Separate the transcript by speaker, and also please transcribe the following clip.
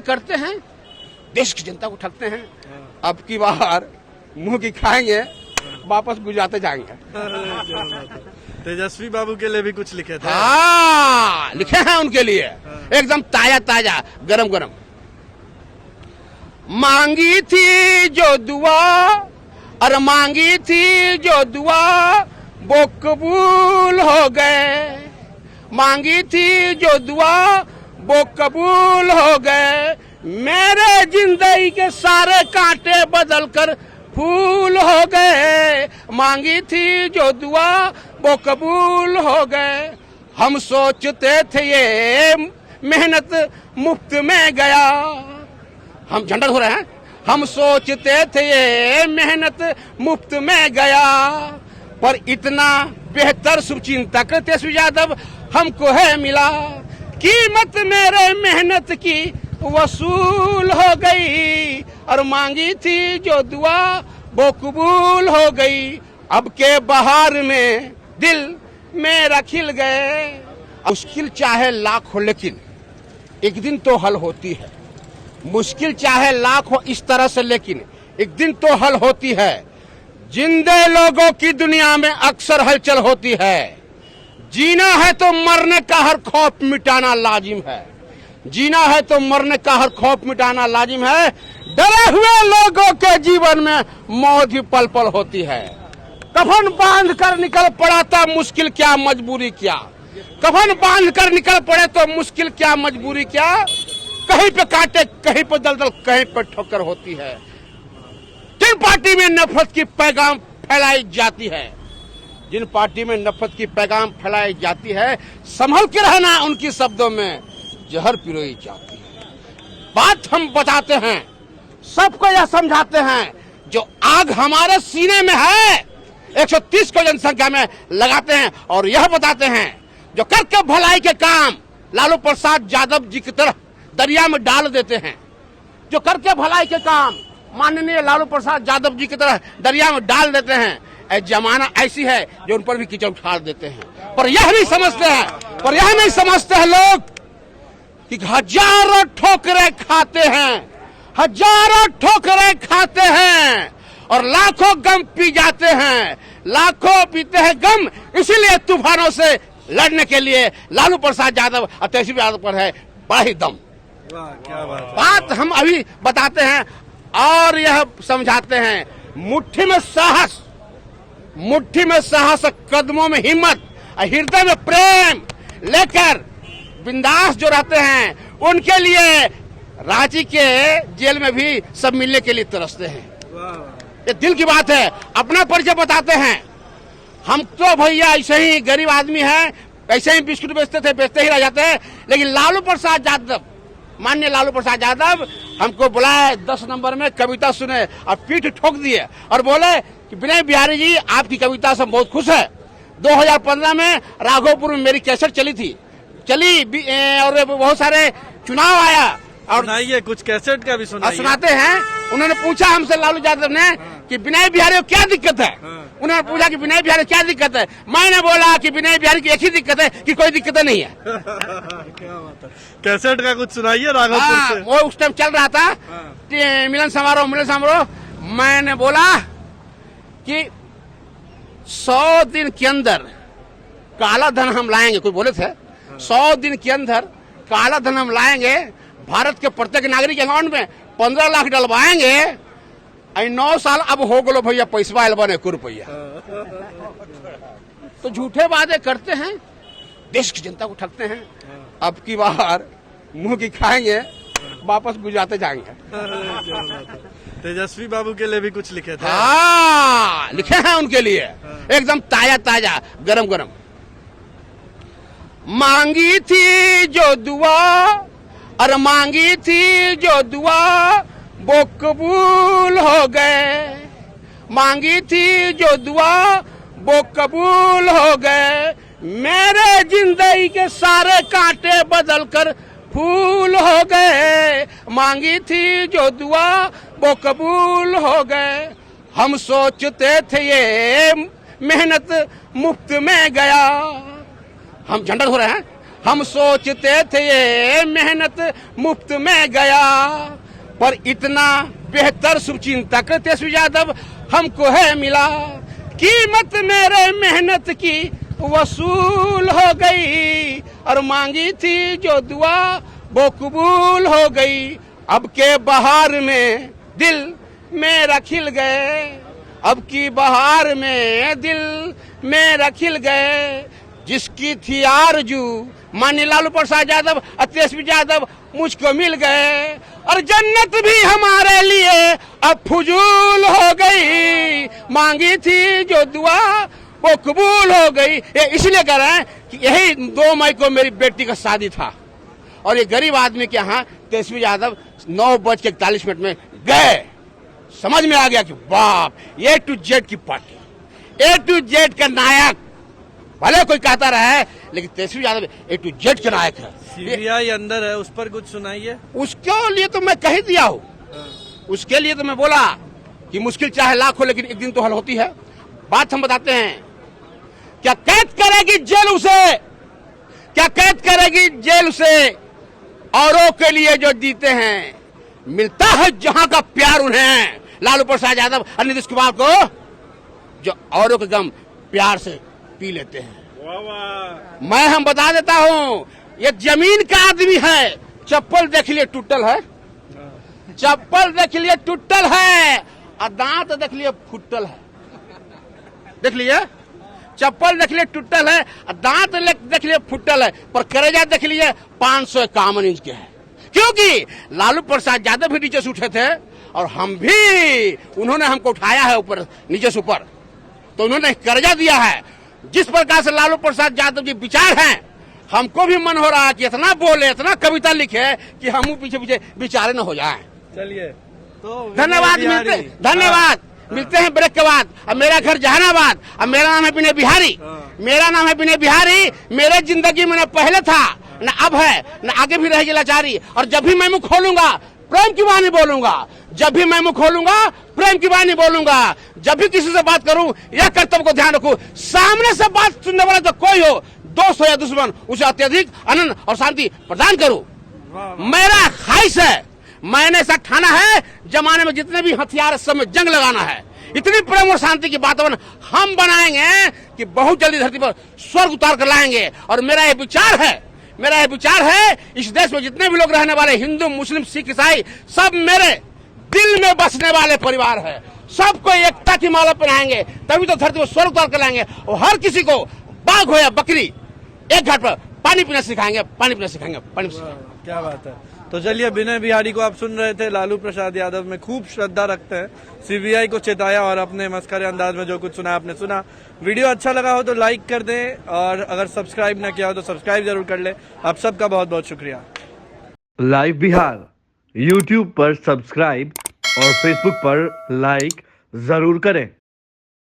Speaker 1: करते हैं, देश की जनता को ठगते हैं। अब की बार मुंह की खाएंगे, वापस गुजराते जाएंगे।
Speaker 2: तेजस्वी बाबू के लिए भी कुछ लिखे थे?
Speaker 1: हाँ, लिखे हैं उनके लिए, एकदम ताजा ताजा, गरम गरम। मांगी थी जो दुआ, और मांगी थी जो दुआ, वो कबूल हो गए। मांगी थी जो दुआ, वो कबूल हो गए। मेरे जिंदगी के सारे कांटे बदल कर फूल हो गए। मांगी थी जो दुआ, वो कबूल हो गए। हम सोचते थे ये मेहनत मुफ्त में गया। हम झंडा हो रहे हैं। हम सोचते थे ये मेहनत मुफ्त में गया, पर इतना बेहतर शुभचिंतक तेजस्वी यादव हमको है मिला। कीमत मेरे मेहनत की वसूल हो गई, और मांगी थी जो दुआ वो कबूल हो गई। अब के बहार में दिल मेरा खिल गए। मुश्किल चाहे लाख हो, लेकिन एक दिन तो हल होती है। मुश्किल चाहे लाख हो इस तरह से, लेकिन एक दिन तो हल होती है। जिंदे लोगों की दुनिया में अक्सर हलचल होती है। जीना है तो मरने का हर खौफ मिटाना लाजिम है। जीना है तो मरने का हर खौफ मिटाना लाजिम है। डरे हुए लोगों के जीवन में मौत ही पल पल होती है। कफन बांध कर निकल पड़ा था, मुश्किल क्या मजबूरी क्या। कफन बांध कर निकल पड़े तो मुश्किल क्या मजबूरी क्या। कहीं पे कांटे, कहीं पे दलदल, कहीं पे ठोकर होती है। जिन पार्टी में नफरत की पैगाम फैलाई जाती है, जिन पार्टी में नफरत की पैगाम फैलाई जाती है, संभल के रहना। उनकी शब्दों में जहर पिरोई जाती है। बात हम बताते हैं, सबको यह समझाते हैं, जो आग हमारे सीने में है 130 को जनसंख्या में लगाते हैं, और यह बताते हैं जो करके भलाई के काम लालू प्रसाद यादव जी की तरह दरिया में डाल देते हैं। जो करके भलाई के काम माननीय लालू प्रसाद यादव जी की तरह दरिया में डाल देते हैं। जमाना ऐसी है जो उन पर भी कीचड़ उछाल देते हैं। पर यह नहीं समझते हैं लोग कि हजारों ठोकरें खाते हैं, हजारों ठोकरें खाते हैं, और लाखों गम पी जाते हैं। लाखों पीते हैं गम, इसीलिए तूफानों से लड़ने के लिए लालू प्रसाद यादव और तेजस्वी यादव पर है बड़ा ही दम।
Speaker 2: क्या
Speaker 1: बात हम अभी बताते हैं और यह समझाते हैं। मुट्ठी में साहस, कदमों में हिम्मत, हृदय में प्रेम लेकर बिंदास जो रहते हैं, उनके लिए रांची के जेल में भी सब मिलने के लिए तरसते हैं। ये दिल की बात है। अपना परिचय बताते हैं। हम तो भैया ऐसे ही गरीब आदमी हैं, ऐसे ही बिस्कुट बेचते ही रह जाते हैं। लेकिन लालू प्रसाद यादव, माननीय लालू प्रसाद यादव हमको बुलाए 10 नंबर में कविता सुने और पीठ ठोक दिए और बोले कि विनय बिहारी जी, आपकी कविता से बहुत खुश है। 2015 में राघोपुर में मेरी कैसेट चली और बहुत सारे चुनाव आया, और
Speaker 2: सुनाइए कुछ कैसेट का भी
Speaker 1: सुनाते हैं। उन्होंने पूछा हमसे लालू यादव ने कि विनय बिहारी को क्या दिक्कत है। उन्होंने पूछा कि विनय बिहारी क्या दिक्कत है। मैंने बोला कि विनय बिहारी की एक ही दिक्कत है कि कोई दिक्कत नहीं है।
Speaker 2: क्या बात है। कैसेट का कुछ सुनाइए राघोपुर से।
Speaker 1: वो उस टाइम चल रहा था मिलन समारोह। मैंने बोला कि 100 दिन के अंदर काला धन हम लाएंगे, कोई बोले थे 100 दिन के अंदर काला धन हम लाएंगे, भारत के प्रत्येक नागरिक के अकाउंट में 15 लाख डलवाएंगे। 9 साल अब हो गलो भैया, पैसा आयल बने 1 रुपया। तो झूठे वादे करते हैं, देश की जनता को ठगते हैं। अब की बार मुंह की खाएंगे, वापस गुजराते जाएंगे।
Speaker 2: तेजस्वी बाबू के लिए भी कुछ लिखे थे?
Speaker 1: हाँ, लिखे हैं उनके लिए, एकदम ताजा ताजा, गरम गरम। मांगी थी जो दुआ, और मांगी थी जो दुआ, वो कबूल हो गए। मांगी थी जो दुआ, वो कबूल हो गए। मेरे जिंदगी के सारे कांटे बदल कर फूल हो गए। मांगी थी जो दुआ, वो कबूल हो गए। हम सोचते थे ये मेहनत मुफ्त में गया। हम झंडा हो रहे हैं। हम सोचते थे ये मेहनत मुफ्त में गया, पर इतना बेहतर शुभचिंतक तेजस्वी यादव हमको है मिला। कीमत मेरे मेहनत की वसूल हो गई, और मांगी थी जो दुआ वो कबूल हो गई। अब के बहार में दिल मेरा खिल गए, अब की बहार में दिल मेरा खिल गए। जिसकी थी आरजू माननीय लालू प्रसाद यादव और तेजस्वी यादव मुझको मिल गए, और जन्नत भी हमारे लिए अब फजूल हो गई। मांगी थी जो दुआ वो कबूल हो गई। ये इसलिए कह रहे हैं कि यही 2 मई को मेरी बेटी का शादी था, और ये गरीब आदमी के यहाँ तेजस्वी यादव 9:41 में गए। समझ में आ गया कि बाप A to Z की पार्टी, A to Z का नायक। भले कोई कहता रहे, लेकिन Tejashwi Yadav A to Z के नायक है।
Speaker 2: सीबीआई अंदर है, उस पर कुछ सुनाइए।
Speaker 1: उसके लिए तो मैं कह ही दिया हूँ, उसके लिए तो मैं बोला कि मुश्किल चाहे लाख हो, लेकिन एक दिन तो हल होती है। बात हम बताते हैं, क्या कैद करेगी जेल उसे, क्या कैद करेगी जेल उसे, औरों के लिए जो जीते हैं। मिलता है जहां का प्यार उन्हें, लालू प्रसाद यादव और नीतीश कुमार को, जो औरों के गम प्यार से पी लेते हैं। मैं हम बता देता हूं, ये जमीन का आदमी है। चप्पल देख लिए टूटल है, चप्पल देख लिए टूटल है, और दांत देख लिए फुटल है। देख लिए चप्पल देख लिए टूटल है, दांत देख लिए फुटल है, पर करेजा देख लिए 551 इंच के है। क्योंकि लालू प्रसाद यादव भी नीचे से उठे थे, और हम भी, उन्होंने हमको उठाया है ऊपर, नीचे से ऊपर, तो उन्होंने कर्जा दिया है। जिस प्रकार से लालू प्रसाद यादव जी विचार हैं, हमको भी मन हो रहा है कि इतना बोले, इतना कविता लिखे कि हम पीछे पीछे विचारे न हो जाएं।
Speaker 2: चलिए, तो
Speaker 1: धन्यवाद, धन्यवाद। मिलते हैं ब्रेक के बाद। अब मेरा घर जहानाबाद, अब मेरा नाम है विनय बिहारी, मेरा नाम है विनय बिहारी। मेरे जिंदगी में न पहले था, न अब है, न आगे भी रहेगी लाचारी। और जब भी मैं मुंह खोलूंगा प्रेम की वाणी बोलूंगा, जब भी मैं मुंह खोलूंगा प्रेम की वाणी बोलूंगा। जब भी किसी से बात करूं, यह कर्तव्य को ध्यान रखूं, सामने से बात सुनने वाला जो कोई हो, दोस्त हो या दुश्मन, उसे अत्यधिक आनंद और शांति प्रदान करूं। मेरा ख्वाहिश है, मैंने ऐसा ठाना है, जमाने में जितने भी हथियार सब में जंग लगाना है। इतनी प्रेम और शांति की वातावरण हम बनाएंगे कि बहुत जल्दी धरती पर स्वर्ग उतार कर लाएंगे। और मेरा ये विचार है, मेरा ये विचार है, इस देश में जितने भी लोग रहने वाले, हिंदू, मुस्लिम, सिख, ईसाई, सब मेरे दिल में बसने वाले परिवार है। सबको एकता की माला पहनाएंगे, तभी तो धरती पर स्वर्ग उतार कर लाएंगे। और हर किसी को बाघ हो या बकरी, एक घाट पर पानी पीना सिखाएंगे, पानी पीना सिखाएंगे, पानी सिखाएंगे।
Speaker 2: क्या बात है। तो चलिए, विनय बिहारी को आप सुन रहे थे। लालू प्रसाद यादव में खूब श्रद्धा रखते हैं, सीबीआई को चेताया और अपने मस्करे अंदाज में जो कुछ सुना आपने सुना। वीडियो अच्छा लगा हो तो लाइक कर दें, और अगर सब्सक्राइब ना किया हो तो सब्सक्राइब जरूर कर ले। आप सबका बहुत बहुत शुक्रिया।
Speaker 3: लाइव बिहार यूट्यूब पर सब्सक्राइब और फेसबुक पर लाइक जरूर करें।